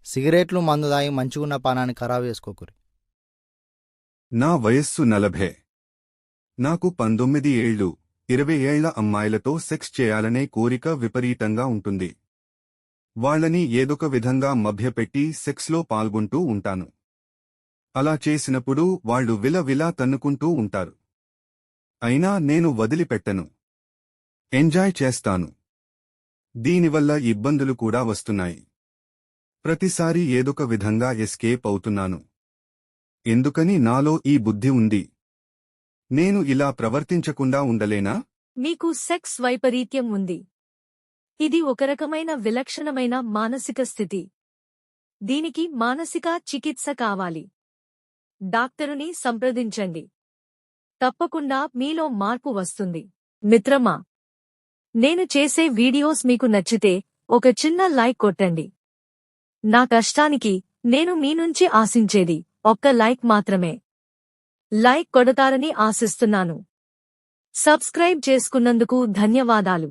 సిగరెట్లు మందు దాగి మంచిగున్న పానాన్ని ఖరాబ్ చేసుకోకురి. నా వయస్సు 40. నాకు 19 ఏళ్ళు, 20 ఏళ్ల అమ్మాయిలతో సెక్స్ చేయాలనే కోరిక విపరీతంగా ఉంటుంది. వాళ్ళని ఏదొక విధంగా మభ్యపెట్టి సెక్స్లో పాల్గొంటూ ఉంటాను. అలా చేసినప్పుడు వాళ్ళు విలవిలా తన్నుకుంటూ ఉంటారు. అయినా నేను వదిలిపెట్టను. ఎంజాయ్ చేస్తాను. దీనివల్ల ఇబ్బందులు కూడా వస్తున్నాయి. ప్రతిసారి ఏదొక విధంగా ఎస్కేప్ అవుతున్నాను. ఎందుకని నాలో ఈ బుద్ధి ఉంది? నేను ఇలా ప్రవర్తించకుండా ఉండలేనా? మీకు సెక్స్ వైపరీత్యం ఉంది. ఇది ఒక రకమైన విలక్షణమైన మానసిక స్థితి. దీనికి మానసిక చికిత్స కావాలి. డాక్టరుని సంప్రదించండి. తప్పకుండా మీలో మార్పు వస్తుంది. మిత్రమా, నేను చేసే వీడియోస్ మీకు నచ్చితే ఒక చిన్న లైక్ కొట్టండి. నా కష్టానికి నేను మీ నుంచి ఆశించేది ఒక్క లైక్ మాత్రమే. లైక్ కొడతారని ఆశిస్తున్నాను. సబ్స్క్రైబ్ చేసుకున్నందుకు ధన్యవాదాలు.